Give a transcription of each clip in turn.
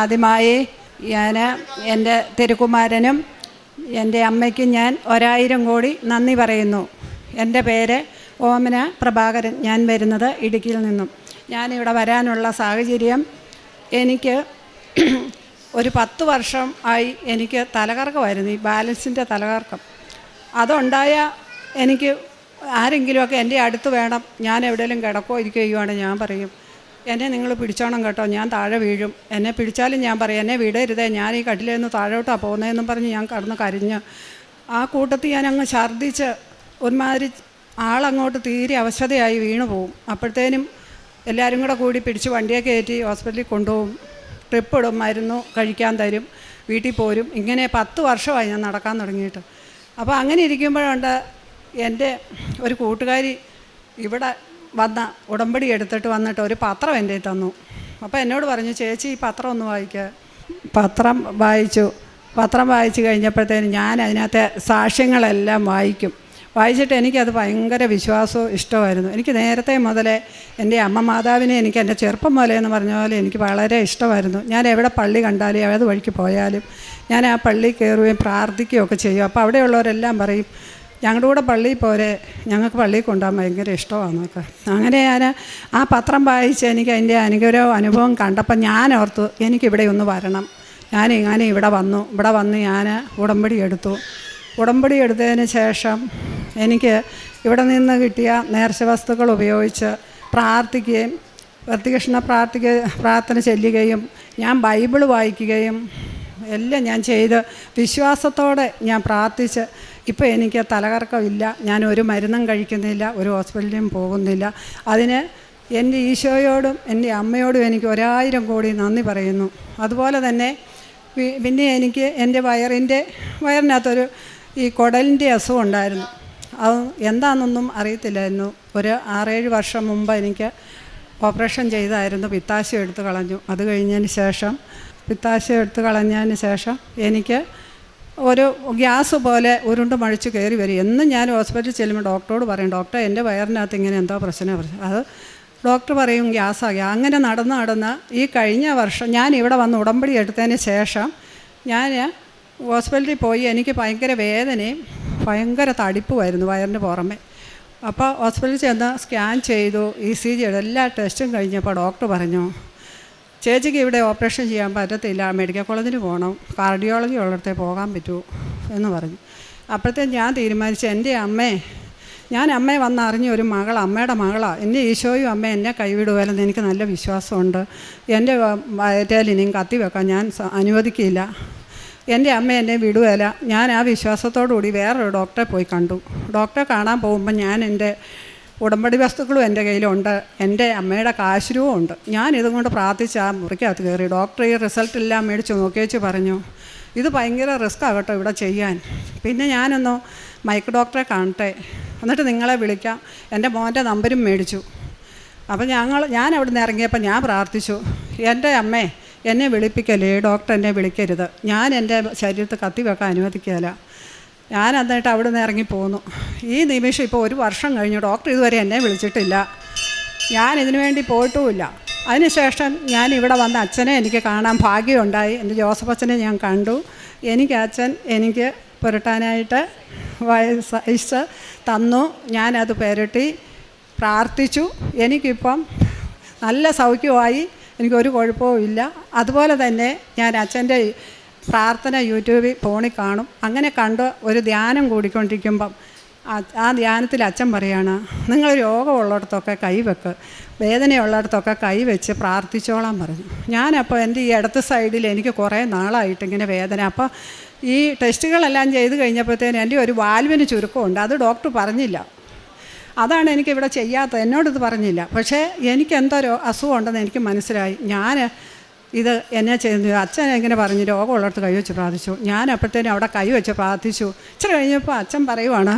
ആദ്യമായി ഞാൻ എൻ്റെ തിരുക്കുമാരനും എൻ്റെ അമ്മയ്ക്കും ഞാൻ 1000 കോടി നന്ദി പറയുന്നു. എൻ്റെ പേര് ഓമന പ്രഭാകരൻ. ഞാൻ വരുന്നത് ഇടുക്കിയിൽ നിന്നും. ഞാനിവിടെ വരാനുള്ള സാഹചര്യം, എനിക്ക് ഒരു 10 വർഷം ആയി എനിക്ക് തലകറക്കമായിരുന്നു, ഈ ബാലൻസിൻ്റെ തലകറക്കം. അതുണ്ടായ എനിക്ക് ആരെങ്കിലുമൊക്കെ എൻ്റെ അടുത്ത് വേണം. ഞാൻ എവിടെയെങ്കിലും കിടക്കോ ഇരിക്കുകയാണ്, ഞാൻ പറയും എന്നെ നിങ്ങൾ പിടിച്ചോണം കേട്ടോ, ഞാൻ താഴെ വീഴും. എന്നെ പിടിച്ചാലും ഞാൻ പറയും എന്നെ വിടരുതേ, ഞാൻ ഈ കട്ടിലിൽ നിന്ന് താഴോട്ടാണ് പോകുന്നതെന്നും പറഞ്ഞ് ഞാൻ കടന്ന് കരഞ്ഞ് ആ കൂട്ടത്തിൽ ഞാൻ അങ്ങ് ഛർദ്ദിച്ച് ഒരുമാതിരി ആളങ്ങോട്ട് തീരെ അവശതയായി വീണു പോവും. അപ്പോഴത്തേനും എല്ലാവരും കൂടെ കൂടി പിടിച്ച് വണ്ടിയെ കയറ്റി ഹോസ്പിറ്റലിൽ കൊണ്ടുപോകും, ട്രിപ്പ് ഇടും, മരുന്ന് കഴിക്കാൻ തരും, വീട്ടിൽ പോരും. ഇങ്ങനെ 10 വർഷമായി ഞാൻ നടക്കാൻ തുടങ്ങിയിട്ട്. അപ്പോൾ അങ്ങനെ ഇരിക്കുമ്പോഴുണ്ട് എൻ്റെ ഒരു കൂട്ടുകാരി ഇവിടെ വന്ന ഉടമ്പടി എടുത്തിട്ട് വന്നിട്ട് ഒരു പത്രം എൻ്റെ തന്നു. അപ്പോൾ എന്നോട് പറഞ്ഞു, ചേച്ചി ഈ പത്രം ഒന്ന് വായിക്കുക. പത്രം വായിച്ചു. പത്രം വായിച്ചു കഴിഞ്ഞപ്പോഴത്തേനും ഞാൻ അതിനകത്തെ സാക്ഷ്യങ്ങളെല്ലാം വായിച്ചിട്ട് എനിക്കത് ഭയങ്കര വിശ്വാസവും ഇഷ്ടമായിരുന്നു. എനിക്ക് നേരത്തെ മുതലേ എൻ്റെ അമ്മ മാതാവിനെ എനിക്ക് എൻ്റെ ചെറുപ്പം മുതലേ എന്ന് പറഞ്ഞ പോലെ എനിക്ക് വളരെ ഇഷ്ടമായിരുന്നു. ഞാൻ എവിടെ പള്ളി കണ്ടാലും ഏത് വഴിക്ക് പോയാലും ഞാൻ ആ പള്ളി കയറുകയും പ്രാർത്ഥിക്കുകയൊക്കെ ചെയ്യും. അപ്പോൾ അവിടെയുള്ളവരെല്ലാം പറയും ഞങ്ങളുടെ കൂടെ പള്ളിയിൽ പോരെ, ഞങ്ങൾക്ക് പള്ളിയിൽ കൊണ്ടുപോകാൻ ഭയങ്കര ഇഷ്ടമാണെന്നൊക്കെ. അങ്ങനെ ഞാൻ ആ പത്രം വായിച്ച് എനിക്ക് അതിൻ്റെ അനുഭവം കണ്ടപ്പോൾ ഞാൻ ഓർത്തു എനിക്കിവിടെ ഒന്ന് വരണം. ഞാൻ ഇവിടെ വന്ന് ഞാൻ ഉടമ്പടി എടുത്തതിന് ശേഷം എനിക്ക് ഇവിടെ നിന്ന് കിട്ടിയ നേർച്ച വസ്തുക്കൾ ഉപയോഗിച്ച് പ്രാർത്ഥിക്കുകയും പ്രതികൃഷ്ണ പ്രാർത്ഥന ചെല്ലുകയും ഞാൻ ബൈബിൾ വായിക്കുകയും എല്ലാം ഞാൻ ചെയ്ത് വിശ്വാസത്തോടെ ഞാൻ പ്രാർത്ഥിച്ച് ഇപ്പോൾ എനിക്ക് തലകറക്കമില്ല. ഞാൻ ഒരു മരുന്നും കഴിക്കുന്നില്ല, ഒരു ഹോസ്പിറ്റലിലും പോകുന്നില്ല. അതിന് എൻ്റെ ഈശോയോടും എൻ്റെ അമ്മയോടും എനിക്ക് 1000 കോടി നന്ദി പറയുന്നു. അതുപോലെ തന്നെ പിന്നെ എനിക്ക് എൻ്റെ വയറിനകത്തൊരു ഈ കുടലിൻ്റെ അസുഖം ഉണ്ടായിരുന്നു. അത് എന്താണെന്നൊന്നും അറിയത്തില്ലായിരുന്നു. ഒരു 6-7 വർഷം മുമ്പ് എനിക്ക് ഓപ്പറേഷൻ ചെയ്തായിരുന്നു. പിത്താശയം എടുത്ത് കളഞ്ഞു. അത് കഴിഞ്ഞതിന് ശേഷം പിത്താശയം എടുത്ത് കളഞ്ഞതിന് ശേഷം എനിക്ക് ഒരു ഗ്യാസ് പോലെ ഉരുണ്ട് മഴിച്ച് കയറി വരും. എന്നും ഞാൻ ഹോസ്പിറ്റലിൽ ചെല്ലുമ്പോൾ ഡോക്ടറോട് പറയും, ഡോക്ടർ എൻ്റെ വയറിനകത്ത് ഇങ്ങനെ എന്തോ പ്രശ്നം പറഞ്ഞു. അത് ഡോക്ടർ പറയും ഗ്യാസാകി. അങ്ങനെ നടന്ന് ഈ കഴിഞ്ഞ വർഷം ഞാൻ ഇവിടെ വന്ന് ഉടമ്പടി എടുത്തതിന് ശേഷം ഞാൻ ഹോസ്പിറ്റലിൽ പോയി. എനിക്ക് ഭയങ്കര വേദനയും ഭയങ്കര തടിപ്പുമായിരുന്നു വയറിന് പുറമെ. അപ്പോൾ ഹോസ്പിറ്റലിൽ ചെന്ന് സ്കാൻ ചെയ്തു, ECG എല്ലാ ടെസ്റ്റും കഴിഞ്ഞപ്പോൾ ഡോക്ടർ പറഞ്ഞു ചേച്ചിക്ക് ഇവിടെ ഓപ്പറേഷൻ ചെയ്യാൻ പറ്റത്തില്ല, മെഡിക്കൽ കോളേജിന് പോകണം, കാർഡിയോളജി ഉള്ളിടത്തേ പോകാൻ പറ്റൂ എന്ന് പറഞ്ഞു. അപ്പോഴത്തേക്കും ഞാൻ തീരുമാനിച്ചു ഞാൻ അമ്മയെ വന്നറിഞ്ഞ ഒരു അമ്മയുടെ മകളാണ്. എൻ്റെ ഈശോയും അമ്മ എന്നെ കൈവിടുകയില്ലെന്ന് എനിക്ക് നല്ല വിശ്വാസമുണ്ട്. എൻ്റെ വയറ്റിൽ ഇനിയും കത്തി വെക്കാൻ ഞാൻ അനുവദിക്കില്ല. എൻ്റെ അമ്മ എന്നെ വിടുകയില്ല. ഞാൻ ആ വിശ്വാസത്തോടുകൂടി വേറൊരു ഡോക്ടറെ പോയി കണ്ടു. ഡോക്ടറെ കാണാൻ പോകുമ്പോൾ ഞാൻ എൻ്റെ ഉടമ്പടി വസ്തുക്കളും എൻ്റെ കയ്യിലുണ്ട്, എൻ്റെ അമ്മയുടെ കാശുരൂപവും ഉണ്ട്. ഞാനിതും കൊണ്ട് പ്രാർത്ഥിച്ച് ആ മുറിക്കകത്ത് കയറി. ഡോക്ടർ ഈ റിസൾട്ടെല്ലാം മേടിച്ച് നോക്കിയേച്ച് പറഞ്ഞു ഇത് ഭയങ്കര റിസ്ക് ആകട്ടോ ഇവിടെ ചെയ്യാൻ. പിന്നെ ഞാനൊന്ന് മൈക്ക് ഡോക്ടറെ കാണട്ടെ, എന്നിട്ട് നിങ്ങളെ വിളിക്കാം. എൻ്റെ മോൻ്റെ നമ്പരും മേടിച്ചു. അപ്പോൾ ഞാൻ അവിടെ നിന്ന് ഇറങ്ങിയപ്പോൾ ഞാൻ പ്രാർത്ഥിച്ചു, എൻ്റെ അമ്മേ എന്നെ വിളിപ്പിക്കല്ലേ, ഡോക്ടർ എന്നെ വിളിക്കരുത്, ഞാൻ എൻ്റെ ശരീരത്തിൽ കത്തി വെക്കാൻ അനുവദിക്കുകയില്ല. ഞാൻ എന്നിട്ട് അവിടെ നിന്ന് ഇറങ്ങിപ്പോന്നു. ഈ നിമിഷം ഇപ്പോൾ 1 വർഷം കഴിഞ്ഞു. ഡോക്ടർ ഇതുവരെ എന്നെ വിളിച്ചിട്ടില്ല, ഞാൻ ഇതിനു വേണ്ടി പോയിട്ടുമില്ല. അതിനുശേഷം ഞാൻ ഇവിടെ വന്ന അച്ഛനെ എനിക്ക് കാണാൻ ഭാഗ്യമുണ്ടായി. എൻ്റെ ജോസഫ് അച്ഛനെ ഞാൻ കണ്ടു. അച്ഛൻ എനിക്ക് പുരട്ടാനായിട്ട് വയസ്സ് തന്നു. ഞാനത് പുരട്ടി പ്രാർത്ഥിച്ചു. എനിക്കിപ്പം നല്ല സൗഖ്യമായി, എനിക്കൊരു കുഴപ്പവും ഇല്ല. അതുപോലെ തന്നെ ഞാൻ അച്ഛൻ്റെ പ്രാർത്ഥന യൂട്യൂബിൽ ഫോണിൽ കാണും. അങ്ങനെ കണ്ട് ഒരു ധ്യാനം കൂടിക്കൊണ്ടിരിക്കുമ്പം ആ ധ്യാനത്തിൽ അച്ഛൻ പറയാണ് നിങ്ങൾ രോഗമുള്ളിടത്തൊക്കെ കൈവെക്ക്, വേദനയുള്ളിടത്തൊക്കെ കൈവച്ച് പ്രാർത്ഥിച്ചോളാൻ പറഞ്ഞു. ഞാനപ്പോൾ എൻ്റെ ഈ ഇടത്ത് സൈഡിൽ എനിക്ക് കുറേ നാളായിട്ടിങ്ങനെ വേദന. അപ്പോൾ ഈ ടെസ്റ്റുകളെല്ലാം ചെയ്ത് കഴിഞ്ഞപ്പോഴത്തേനും എൻ്റെ ഒരു വാൽവിന് ചുരുക്കമുണ്ട്. അത് ഡോക്ടർ പറഞ്ഞില്ല. അതാണ് എനിക്കിവിടെ ചെയ്യാത്തത്, എന്നോടിത് പറഞ്ഞില്ല. പക്ഷേ എനിക്കെന്തോ അസുഖം ഉണ്ടെന്ന് എനിക്ക് മനസ്സിലായി. ഇത് എന്നെ ചെയ്യുന്നു. അച്ഛൻ എങ്ങനെ പറഞ്ഞു രോഗമുള്ളിടത്ത് കൈവച്ച് പ്രാർത്ഥിച്ചു. ഞാൻ അപ്പോഴത്തേനും അവിടെ കൈവച്ച് പ്രാർത്ഥിച്ചു. ഇച്ചിരി കഴിഞ്ഞപ്പോൾ അച്ഛൻ പറയുവാണ്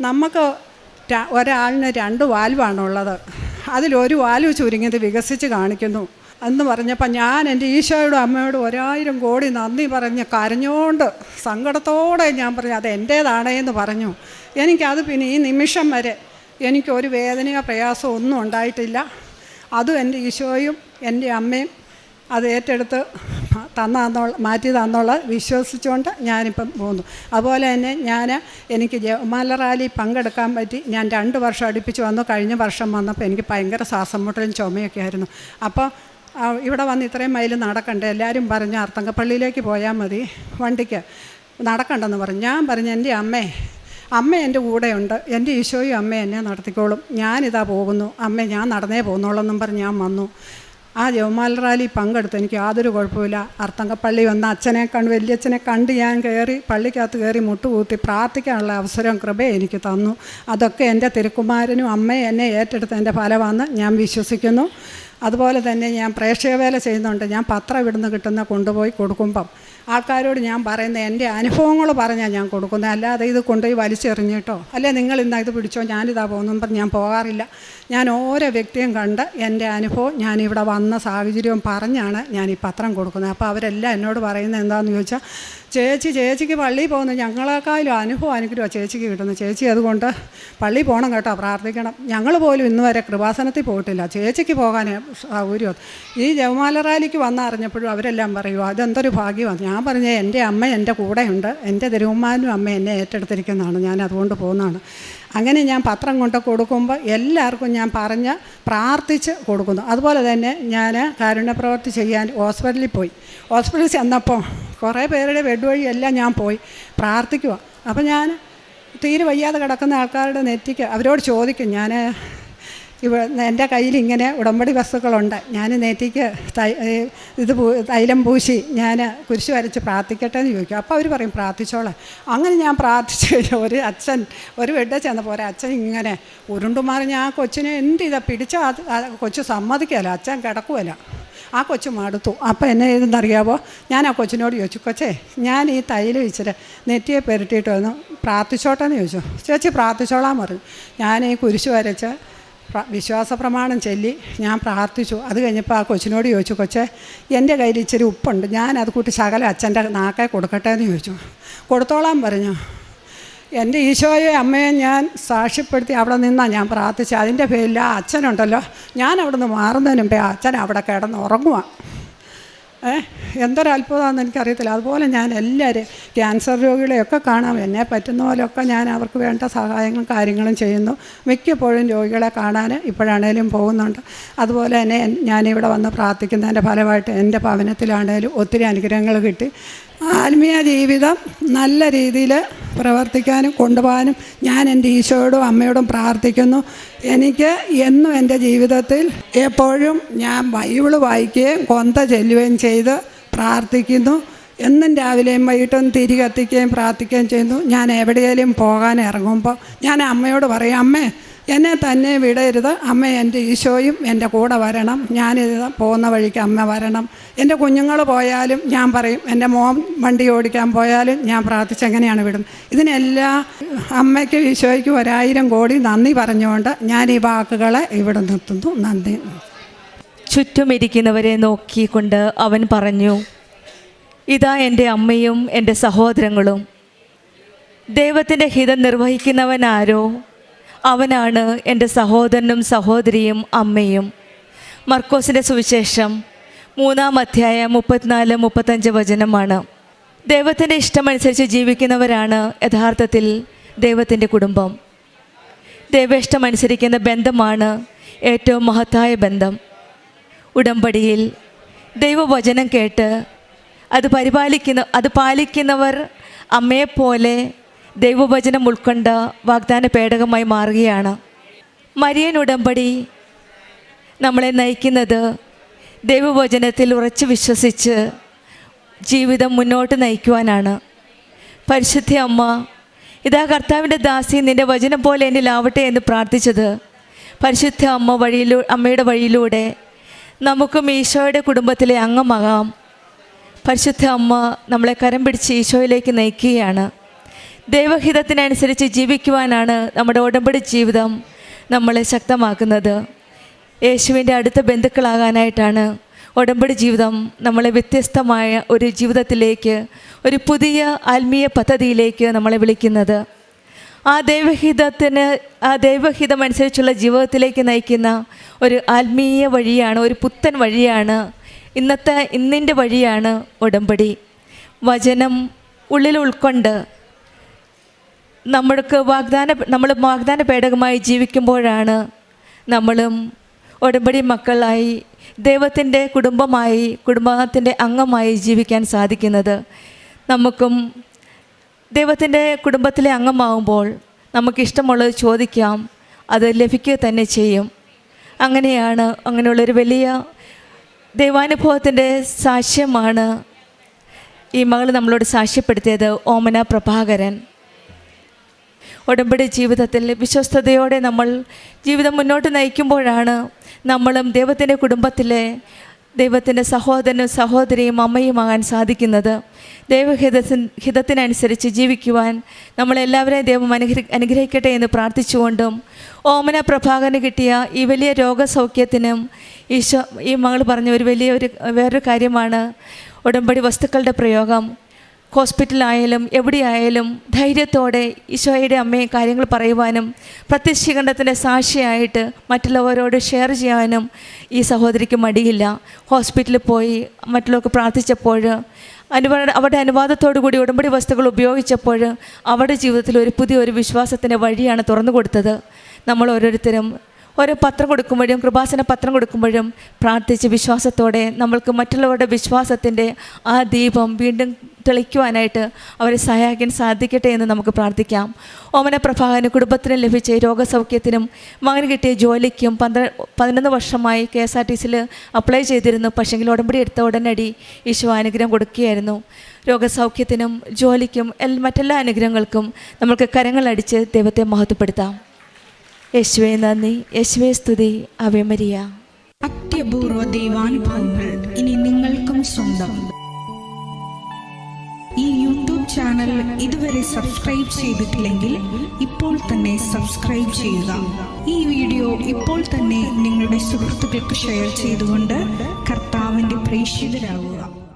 നമുക്ക് ഒരാളിന് 2 വാൽവാണുള്ളത്, അതിലൊരു വാൽവ് ചുരുങ്ങിയത് വികസിച്ച് കാണിക്കുന്നു എന്ന് പറഞ്ഞപ്പോൾ ഞാൻ എൻ്റെ ഈശോയോടും അമ്മയോടും 1000 കോടി നന്ദി പറഞ്ഞ് കരഞ്ഞുകൊണ്ട് സങ്കടത്തോടെ ഞാൻ പറഞ്ഞു അത് എൻ്റേതാണേന്ന് പറഞ്ഞു. എനിക്കത് പിന്നെ ഈ നിമിഷം വരെ എനിക്കൊരു വേദനയോ പ്രയാസമോ ഒന്നും ഉണ്ടായിട്ടില്ല. അതും എൻ്റെ ഈശോയും എൻ്റെ അമ്മയും അത് ഏറ്റെടുത്ത് മാറ്റി തന്നുള്ള വിശ്വസിച്ചുകൊണ്ട് ഞാനിപ്പം പോകുന്നു. അതുപോലെ തന്നെ എനിക്ക് ജപമാല റാലി പങ്കെടുക്കാൻ പറ്റി. ഞാൻ 2 വർഷം അടുപ്പിച്ച് വന്നു. കഴിഞ്ഞ വർഷം വന്നപ്പോൾ എനിക്ക് ഭയങ്കര ശ്വാസം മുട്ടലും ചുമയൊക്കെ ആയിരുന്നു. അപ്പോൾ ഇവിടെ വന്ന് ഇത്രയും മൈൽ നടക്കണ്ടേ, എല്ലാവരും പറഞ്ഞു അർത്തങ്കപ്പള്ളിയിലേക്ക് പോയാൽ മതി, വണ്ടിക്ക് നടക്കണ്ടെന്ന് പറഞ്ഞു. ഞാൻ പറഞ്ഞു എൻ്റെ അമ്മ എൻ്റെ കൂടെയുണ്ട്, എൻ്റെ ഈശോയും അമ്മ എന്നെ നടത്തിക്കോളും, ഞാനിതാ പോകുന്നു, അമ്മ ഞാൻ നടന്നേ പോകുന്നുള്ളെന്നും പറഞ്ഞ് ഞാൻ വന്നു. ആ ജപമാല റാലി പങ്കെടുത്ത് എനിക്ക് യാതൊരു കുഴപ്പമില്ല. അർത്തങ്കപ്പള്ളി വന്ന വലിയച്ഛനെ കണ്ട് ഞാൻ പള്ളിക്കകത്ത് കയറി മുട്ടുകൂത്തി പ്രാർത്ഥിക്കാനുള്ള അവസരം കൃപയെ എനിക്ക് തന്നു. അതൊക്കെ എൻ്റെ തിരുക്കുമാരനും അമ്മയും എന്നെ ഏറ്റെടുത്ത എൻ്റെ ഫലമാണെന്ന് ഞാൻ വിശ്വസിക്കുന്നു. അതുപോലെ തന്നെ ഞാൻ പ്രേക്ഷക വേല ചെയ്യുന്നുണ്ട്. ഞാൻ പത്രം ഇവിടുന്ന് കിട്ടുന്ന കൊണ്ടുപോയി കൊടുക്കുമ്പം ആൾക്കാരോട് ഞാൻ പറയുന്ന എൻ്റെ അനുഭവങ്ങൾ പറഞ്ഞാൽ ഞാൻ കൊടുക്കുന്നത്, അല്ലാതെ ഇത് കൊണ്ടുപോയി വലിച്ചെറിഞ്ഞിട്ടോ അല്ലെ നിങ്ങൾ ഇന്നാ ഇത് പിടിച്ചോ ഞാനിതാ പോകുന്നു പറഞ്ഞ് ഞാൻ പോകാറില്ല. ഞാൻ ഓരോ വ്യക്തിയും കണ്ട് എൻ്റെ അനുഭവം ഞാനിവിടെ വന്ന സാഹചര്യവും പറഞ്ഞാണ് ഞാൻ ഈ പത്രം കൊടുക്കുന്നത്. അപ്പോൾ അവരെല്ലാം എന്നോട് പറയുന്നത് എന്താണെന്ന് ചോദിച്ചാൽ, ചേച്ചിക്ക് പള്ളിയിൽ പോകുന്നു, ഞങ്ങളെക്കാളും അനുഗ്രഹമാണ് ചേച്ചിക്ക് കിട്ടുന്നത്, ചേച്ചി അതുകൊണ്ട് പള്ളിയിൽ പോകണം കേട്ടോ, പ്രാർത്ഥിക്കണം. ഞങ്ങൾ പോലും ഇന്ന് വരെ കൃപാസനത്തിൽ പോയിട്ടില്ല, ചേച്ചിക്ക് പോകാൻ സൗകര്യം. ഈ ജപമാല റാലിക്ക് വന്നറിഞ്ഞപ്പോഴും അവരെല്ലാം പറയുമോ അതെന്തൊരു ഭാഗ്യമാണ്. ഞാൻ പറഞ്ഞത് എൻ്റെ അമ്മ എൻ്റെ കൂടെയുണ്ട്, എൻ്റെ തിരുവമ്മാനും അമ്മ എന്നെ ഏറ്റെടുത്തിരിക്കുന്നതാണ്, ഞാൻ അതുകൊണ്ട് പോകുന്നതാണ്. അങ്ങനെ ഞാൻ പത്രം കൊണ്ട് കൊടുക്കുമ്പോൾ എല്ലാവർക്കും ഞാൻ പറഞ്ഞ് പ്രാർത്ഥിച്ച് കൊടുക്കുന്നു. അതുപോലെ തന്നെ ഞാൻ കാരുണ്യപ്രവൃത്തി ചെയ്യാൻ ഹോസ്പിറ്റലിൽ ചെന്നപ്പോൾ കുറേ പേരുടെ ബെഡ് വഴി എല്ലാം ഞാൻ പോയി പ്രാർത്ഥിക്കുക. അപ്പോൾ ഞാൻ തീരെ വയ്യാതെ കിടക്കുന്ന ആൾക്കാരുടെ നെറ്റിക്ക് അവരോട് ചോദിക്കും, എൻ്റെ കയ്യിൽ ഇങ്ങനെ ഉടമ്പടി വസ്തുക്കളുണ്ട്, ഞാൻ നെറ്റിക്ക് തൈലം പൂശി ഞാൻ കുരിശ് വരച്ച് പ്രാർത്ഥിക്കട്ടെ എന്ന് ചോദിക്കും. അപ്പോൾ അവർ പറയും പ്രാർത്ഥിച്ചോളാം. അങ്ങനെ ഞാൻ പ്രാർത്ഥിച്ചു കഴിഞ്ഞാൽ ഒരു ബെഡ് ചെന്നപ്പോൾ ഒരച്ഛൻ ഇങ്ങനെ ഉരുണ്ടുമാറിഞ്ഞ് ആ കൊച്ചിനെ ഇതാ പിടിച്ചാൽ കൊച്ചു സമ്മതിക്കുകയല്ല, അച്ഛൻ കിടക്കുമല്ല, ആ കൊച്ചു മടുത്തു. അപ്പോൾ എന്നെ ഇതെന്നറിയാമോ, ഞാൻ ആ കൊച്ചിനോട് ചോദിച്ചു, കൊച്ചേ ഞാൻ ഈ തൈലം ഇച്ചിരി നെറ്റിയെ പെരട്ടിയിട്ട് വന്നു പ്രാർത്ഥിച്ചോട്ടെ എന്ന് ചോദിച്ചു. ചേച്ചി പ്രാർത്ഥിച്ചോളാൻ പറഞ്ഞു. ഞാൻ ഈ കുരിശ് വരച്ച് വിശ്വാസ പ്രമാണം ചൊല്ലി ഞാൻ പ്രാർത്ഥിച്ചു. അത് കഴിഞ്ഞപ്പോൾ ആ കൊച്ചിനോട് ചോദിച്ചു, കൊച്ചേ എൻ്റെ കയ്യിൽ ഇച്ചിരി ഉപ്പുണ്ട്, ഞാൻ അത് കൂട്ടി ശകലം അച്ഛൻ്റെ നാക്കെ കൊടുക്കട്ടെ എന്ന് ചോദിച്ചു. കൊടുത്തോളാൻ പറഞ്ഞു. എൻ്റെ ഈശോയെ അമ്മയെ ഞാൻ സാക്ഷ്യപ്പെടുത്തി അവിടെ നിന്നാണ് ഞാൻ പ്രാർത്ഥിച്ചത്. അതിൻ്റെ പേരിൽ ആ അച്ഛനുണ്ടല്ലോ, ഞാൻ അവിടെ നിന്ന് മാറുന്നതിന് മുമ്പേ അച്ഛൻ അവിടെ കിടന്ന് ഉറങ്ങുക. എന്തൊരത്ഭുതമാണെന്ന് എനിക്കറിയത്തില്ല. അതുപോലെ ഞാൻ എല്ലാവരും ക്യാൻസർ രോഗികളെയൊക്കെ കാണാം, എന്നെ പറ്റുന്ന പോലെയൊക്കെ ഞാൻ അവർക്ക് വേണ്ട സഹായങ്ങളും കാര്യങ്ങളും ചെയ്യുന്നു. മിക്കപ്പോഴും രോഗികളെ കാണാൻ ഇപ്പോഴാണേലും പോകുന്നുണ്ട്. അതുപോലെ തന്നെ ഞാനിവിടെ വന്ന് പ്രാർത്ഥിക്കുന്നതിൻ്റെ ഫലമായിട്ട് എൻ്റെ ഭവനത്തിലാണേലും ഒത്തിരി അനുഗ്രഹങ്ങൾ കിട്ടി. ആത്മീയ ജീവിതം നല്ല രീതിയിൽ പ്രവർത്തിക്കാനും കൊണ്ടുപോകാനും ഞാൻ എൻ്റെ ഈശോയോടും അമ്മയോടും പ്രാർത്ഥിക്കുന്നു. എനിക്ക് എന്നും എൻ്റെ ജീവിതത്തിൽ എപ്പോഴും ഞാൻ ബൈബിള് വായിക്കുകയും കൊന്ത ചെല്ലുകയും ചെയ്ത് പ്രാർത്ഥിക്കുന്നു. എന്നും രാവിലെയും വൈകിട്ടും തിരി കത്തിക്കുകയും പ്രാർത്ഥിക്കുകയും ചെയ്യുന്നു. ഞാൻ എവിടെയെങ്കിലും പോകാൻ ഇറങ്ങുമ്പോൾ ഞാൻ അമ്മയോട് പറയും, അമ്മേ എന്നെ തന്നെ വിടരുത്, അമ്മ എൻ്റെ ഈശോയും എൻ്റെ കൂടെ വരണം, ഞാനിത് പോകുന്ന വഴിക്ക് അമ്മ വരണം. എൻ്റെ കുഞ്ഞുങ്ങൾ പോയാലും ഞാൻ പറയും, എൻ്റെ മോൻ വണ്ടി ഓടിക്കാൻ പോയാലും ഞാൻ പ്രാർത്ഥിച്ചെങ്ങനെയാണ് വിടും. ഇതിനെല്ലാം അമ്മയ്ക്കും ഈശോയ്ക്കും 1000 കോടി നന്ദി പറഞ്ഞുകൊണ്ട് ഞാൻ ഈ വാക്കുകളെ ഇവിടെ നിർത്തുന്നു. നന്ദി. ചുറ്റുമിരിക്കുന്നവരെ നോക്കിക്കൊണ്ട് അവൻ പറഞ്ഞു, ഇതാ എൻ്റെ അമ്മയും എൻ്റെ സഹോദരങ്ങളും. ദൈവത്തിൻ്റെ ഹിതം നിർവഹിക്കുന്നവനാരോ അവനാണ് എൻ്റെ സഹോദരനും സഹോദരിയും അമ്മയും. മർക്കോസിൻ്റെ സുവിശേഷം 3-ാം അധ്യായം 34-35 വചനമാണ്. ദൈവത്തിൻ്റെ ഇഷ്ടമനുസരിച്ച് ജീവിക്കുന്നവരാണ് യഥാർത്ഥത്തിൽ ദൈവത്തിൻ്റെ കുടുംബം. ദൈവേഷ്ടമനുസരിക്കുന്ന ബന്ധമാണ് ഏറ്റവും മഹത്തായ ബന്ധം. ഉടമ്പടിയിൽ ദൈവവചനം കേട്ട് അത് പാലിക്കുന്നവർ അമ്മയെപ്പോലെ ദൈവവചനം ഉൾക്കൊണ്ട വാഗ്ദാന പേടകമായി മാറുകയാണ്. മരിയൻ ഉടമ്പടി നമ്മളെ നയിക്കുന്നത് ദൈവവചനത്തിൽ ഉറച്ചു വിശ്വസിച്ച് ജീവിതം മുന്നോട്ട് നയിക്കുവാനാണ്. പരിശുദ്ധ അമ്മ, ഇതാ കർത്താവിൻ്റെ ദാസി, നിൻ്റെ വചനം പോലെ എന്നിലാവട്ടെ എന്ന് പ്രാർത്ഥിച്ചത് പരിശുദ്ധ അമ്മയുടെ വഴിയിലൂടെ നമുക്കും ഈശോയുടെ കുടുംബത്തിലെ അംഗമാകാം. പരിശുദ്ധ അമ്മ നമ്മളെ കരം പിടിച്ച് ഈശോയിലേക്ക് നയിക്കുകയാണ്. ദൈവഹിതത്തിനനുസരിച്ച് ജീവിക്കുവാനാണ് നമ്മുടെ ഉടമ്പടി ജീവിതം നമ്മളെ ശക്തമാക്കുന്നത്. യേശുവിൻ്റെ അടുത്ത ബന്ധുക്കളാകാനായിട്ടാണ് ഉടമ്പടി ജീവിതം നമ്മളെ വ്യത്യസ്തമായ ഒരു ജീവിതത്തിലേക്ക്, ഒരു പുതിയ ആത്മീയ പദ്ധതിയിലേക്ക് നമ്മളെ വിളിക്കുന്നത്. ആ ദൈവഹിതമനുസരിച്ചുള്ള ജീവിതത്തിലേക്ക് നയിക്കുന്ന ഒരു ആത്മീയ വഴിയാണ്, ഒരു പുത്തൻ വഴിയാണ് ഇന്നിൻ്റെ വഴിയാണ് ഉടമ്പടി. വചനം ഉള്ളിൽ ഉൾക്കൊണ്ട് നമ്മൾ വാഗ്ദാന പേടകമായി ജീവിക്കുമ്പോഴാണ് നമ്മളും ഉടമ്പടി മക്കളായി ദൈവത്തിൻ്റെ കുടുംബത്തിൻ്റെ അംഗമായി ജീവിക്കാൻ സാധിക്കുന്നത്. നമുക്കും ദൈവത്തിൻ്റെ കുടുംബത്തിലെ അംഗമാകുമ്പോൾ നമുക്കിഷ്ടമുള്ളത് ചോദിക്കാം, അത് ലഭിക്കുക തന്നെ ചെയ്യും. അങ്ങനെയുള്ളൊരു വലിയ ദൈവാനുഭവത്തിൻ്റെ സാക്ഷ്യമാണ് ഈ മകൾ നമ്മളോട് സാക്ഷ്യപ്പെടുത്തിയത്. ഓമന പ്രഭാകരൻ ഉടമ്പടി ജീവിതത്തിൽ വിശ്വസ്തയോടെ നമ്മൾ ജീവിതം മുന്നോട്ട് നയിക്കുമ്പോഴാണ് നമ്മളും ദൈവത്തിൻ്റെ കുടുംബത്തിലെ ദൈവത്തിൻ്റെ സഹോദരനും സഹോദരിയും അമ്മയുമാകാൻ സാധിക്കുന്നത്. ഹിതത്തിനനുസരിച്ച് ജീവിക്കുവാൻ നമ്മളെല്ലാവരെയും ദൈവം അനുഗ്രഹിക്കട്ടെ എന്ന് പ്രാർത്ഥിച്ചുകൊണ്ടും ഓമന പ്രഭാകരന് കിട്ടിയ ഈ വലിയ രോഗസൗഖ്യത്തിനും ഈ മകൾ പറഞ്ഞ വേറൊരു കാര്യമാണ് ഉടമ്പടി വസ്തുക്കളുടെ പ്രയോഗം. ഹോസ്പിറ്റലായാലും എവിടെയായാലും ധൈര്യത്തോടെ ഈശോയുടെ അമ്മയെ കാര്യങ്ങൾ പറയുവാനും പ്രത്യക്ഷീകരണത്തിൻ്റെ സാക്ഷിയായിട്ട് മറ്റുള്ളവരോട് ഷെയർ ചെയ്യാനും ഈ സഹോദരിക്ക് മടിയില്ല. ഹോസ്പിറ്റലിൽ പോയി മറ്റുള്ളവർക്ക് പ്രാർത്ഥിച്ചപ്പോൾ അവരുടെ അനുവാദത്തോടു കൂടി ഉടമ്പടി വസ്തുക്കൾ ഉപയോഗിച്ചപ്പോൾ അവരുടെ ജീവിതത്തിൽ പുതിയൊരു വിശ്വാസത്തിൻ്റെ വഴിയാണ് തുറന്നു കൊടുത്തത്. നമ്മൾ ഓരോരുത്തരും ഓരോ പത്രം കൊടുക്കുമ്പോഴും കൃപാസന പത്രം കൊടുക്കുമ്പോഴും പ്രാർത്ഥിച്ച് വിശ്വാസത്തോടെ നമ്മൾക്ക് മറ്റുള്ളവരുടെ വിശ്വാസത്തിൻ്റെ ആ ദീപം വീണ്ടും തെളിക്കുവാനായിട്ട് അവരെ സഹായിക്കാൻ സാധിക്കട്ടെ എന്ന് നമുക്ക് പ്രാർത്ഥിക്കാം. ഓമന പ്രഭാകരന് കുടുംബത്തിന് ലഭിച്ച രോഗസൗഖ്യത്തിനും മകന് കിട്ടിയ ജോലിക്കും 11 വർഷമായി KSRTCയിൽ അപ്ലൈ ചെയ്തിരുന്നു. പക്ഷെങ്കിൽ ഉടമ്പടി എടുത്ത ഉടനടി ഈശോ അനുഗ്രഹം കൊടുക്കുകയായിരുന്നു. രോഗസൗഖ്യത്തിനും ജോലിക്കും മറ്റെല്ലാ അനുഗ്രഹങ്ങൾക്കും നമുക്ക് കരങ്ങളടിച്ച് ദൈവത്തെ മഹത്വപ്പെടുത്താം. യേശുവേ നന്ദി, യേശുവേ സ്തുതി, ആവേ മരിയ. അത്യപൂർവ ദൈവാനുഭവങ്ങൾ ഇനി നിങ്ങൾക്കും സ്വന്തം. ഈ യൂട്യൂബ് ചാനൽ ഇതുവരെ സബ്സ്ക്രൈബ് ചെയ്തിട്ടില്ലെങ്കിൽ ഇപ്പോൾ തന്നെ സബ്സ്ക്രൈബ് ചെയ്യുക. ഈ വീഡിയോ ഇപ്പോൾ തന്നെ നിങ്ങളുടെ സുഹൃത്തുക്കൾക്ക് ഷെയർ ചെയ്തുകൊണ്ട് കർത്താവിൻ്റെ പ്രേക്ഷിതരാകുക.